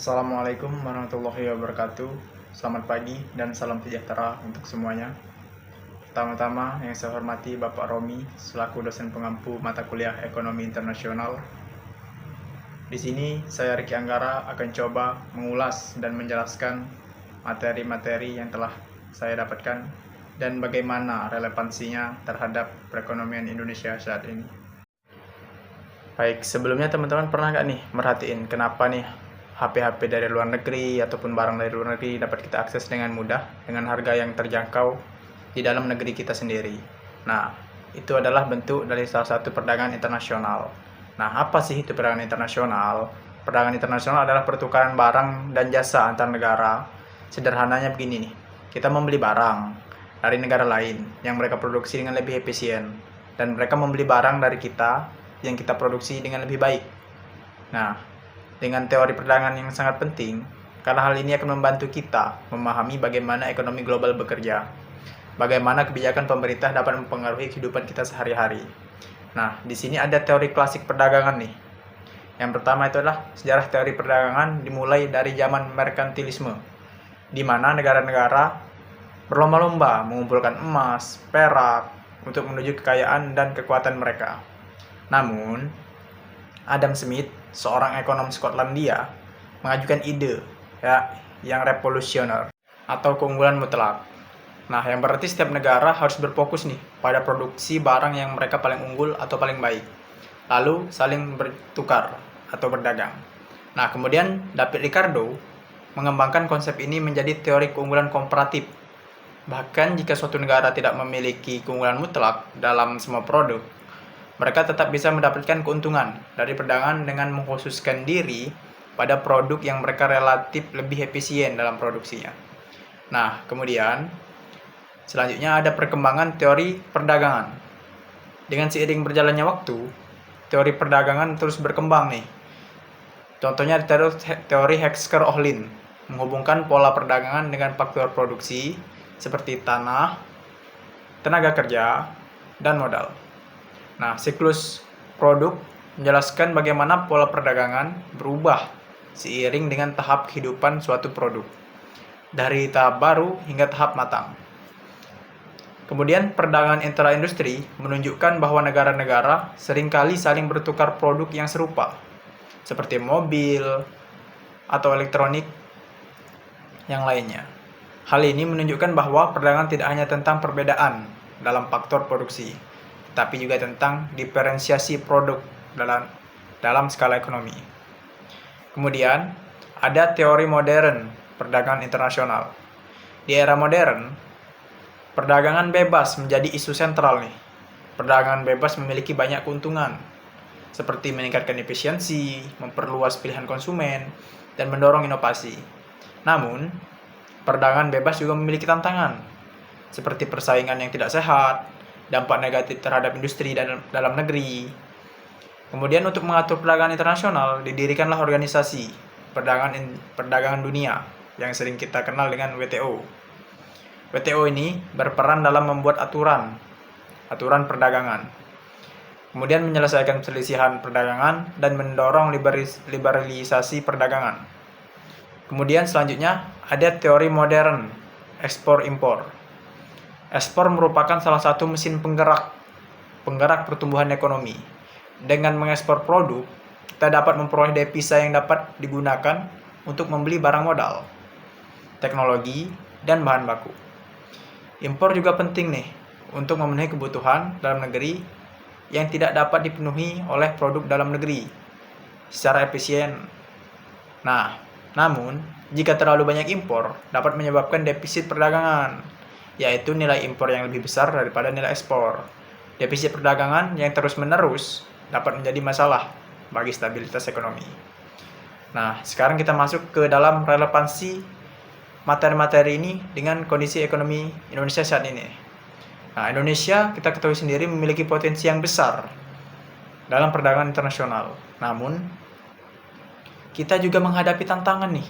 Assalamualaikum warahmatullahi wabarakatuh. Selamat pagi dan salam sejahtera untuk semuanya. Pertama-tama yang saya hormati Bapak Romi selaku dosen pengampu mata kuliah Ekonomi Internasional. Di sini saya Riki Anggara akan coba mengulas dan menjelaskan materi-materi yang telah saya dapatkan dan bagaimana relevansinya terhadap perekonomian Indonesia saat ini. Baik, sebelumnya teman-teman pernah nggak nih merhatiin kenapa nih HP-HP dari luar negeri ataupun barang dari luar negeri dapat kita akses dengan mudah dengan harga yang terjangkau di dalam negeri kita sendiri. Nah, itu adalah bentuk dari salah satu perdagangan internasional. Nah, apa sih itu perdagangan internasional? Perdagangan internasional adalah pertukaran barang dan jasa antar negara. Sederhananya begini nih, kita membeli barang dari negara lain yang mereka produksi dengan lebih efisien dan mereka membeli barang dari kita yang kita produksi dengan lebih baik. Nah, dengan teori perdagangan yang sangat penting, karena hal ini akan membantu kita memahami bagaimana ekonomi global bekerja, bagaimana kebijakan pemerintah dapat mempengaruhi kehidupan kita sehari-hari. Nah, di sini ada teori klasik perdagangan nih. Yang pertama itu adalah sejarah teori perdagangan dimulai dari zaman merkantilisme, di mana negara-negara berlomba-lomba mengumpulkan emas, perak, untuk menuju kekayaan dan kekuatan mereka. Namun, Adam Smith, seorang ekonom Skotlandia, mengajukan ide yang revolusioner atau keunggulan mutlak. Nah, yang berarti setiap negara harus berfokus nih pada produksi barang yang mereka paling unggul atau paling baik, lalu saling bertukar atau berdagang. Nah, kemudian David Ricardo mengembangkan konsep ini menjadi teori keunggulan komparatif. Bahkan jika suatu negara tidak memiliki keunggulan mutlak dalam semua produk, mereka tetap bisa mendapatkan keuntungan dari perdagangan dengan mengkhususkan diri pada produk yang mereka relatif lebih efisien dalam produksinya. Nah, kemudian selanjutnya ada perkembangan teori perdagangan. Dengan seiring berjalannya waktu, teori perdagangan terus berkembang nih. Contohnya teori Hesker-Ohlin menghubungkan pola perdagangan dengan faktor produksi seperti tanah, tenaga kerja, dan modal. Nah, siklus produk menjelaskan bagaimana pola perdagangan berubah seiring dengan tahap kehidupan suatu produk, dari tahap baru hingga tahap matang. Kemudian, perdagangan intra-industri menunjukkan bahwa negara-negara seringkali saling bertukar produk yang serupa, seperti mobil atau elektronik yang lainnya. Hal ini menunjukkan bahwa perdagangan tidak hanya tentang perbedaan dalam faktor produksi, tapi juga tentang diferensiasi produk dalam skala ekonomi. Kemudian, ada teori modern perdagangan internasional. Di era modern, perdagangan bebas menjadi isu sentral nih. Perdagangan bebas memiliki banyak keuntungan, seperti meningkatkan efisiensi, memperluas pilihan konsumen, dan mendorong inovasi. Namun, perdagangan bebas juga memiliki tantangan, seperti persaingan yang tidak sehat, dampak negatif terhadap industri dalam negeri. Kemudian untuk mengatur perdagangan internasional, didirikanlah organisasi perdagangan dunia yang sering kita kenal dengan WTO. WTO ini berperan dalam membuat aturan perdagangan, kemudian menyelesaikan perselisihan perdagangan dan mendorong liberalisasi perdagangan. Kemudian selanjutnya ada teori modern ekspor-impor. Ekspor merupakan salah satu mesin penggerak pertumbuhan ekonomi. Dengan mengekspor produk, kita dapat memperoleh devisa yang dapat digunakan untuk membeli barang modal, teknologi, dan bahan baku. Impor juga penting nih untuk memenuhi kebutuhan dalam negeri yang tidak dapat dipenuhi oleh produk dalam negeri secara efisien. Nah, namun jika terlalu banyak impor dapat menyebabkan defisit perdagangan, yaitu nilai impor yang lebih besar daripada nilai ekspor. Defisit perdagangan yang terus-menerus dapat menjadi masalah bagi stabilitas ekonomi. Nah, sekarang kita masuk ke dalam relevansi materi-materi ini dengan kondisi ekonomi Indonesia saat ini. Nah, Indonesia kita ketahui sendiri memiliki potensi yang besar dalam perdagangan internasional. Namun, kita juga menghadapi tantangan nih.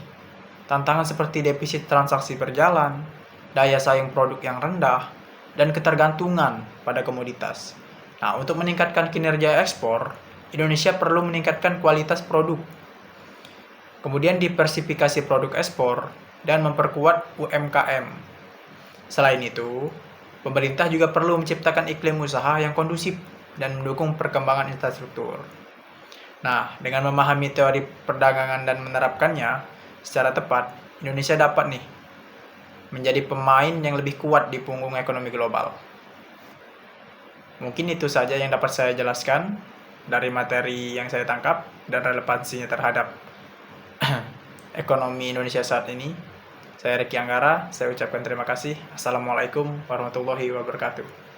Tantangan seperti defisit transaksi berjalan, daya saing produk yang rendah, dan ketergantungan pada komoditas. Nah, untuk meningkatkan kinerja ekspor, Indonesia perlu meningkatkan kualitas produk. kemudian diversifikasi produk ekspor, dan memperkuat UMKM. Selain itu, pemerintah juga perlu menciptakan iklim usaha yang kondusif dan mendukung perkembangan infrastruktur. Nah, dengan memahami teori perdagangan dan menerapkannya secara tepat, Indonesia dapat nih menjadi pemain yang lebih kuat di punggung ekonomi global. Mungkin itu saja yang dapat saya jelaskan dari materi yang saya tangkap dan relevansinya terhadap ekonomi Indonesia saat ini. Saya Ricky Anggara, saya ucapkan terima kasih. Assalamualaikum warahmatullahi wabarakatuh.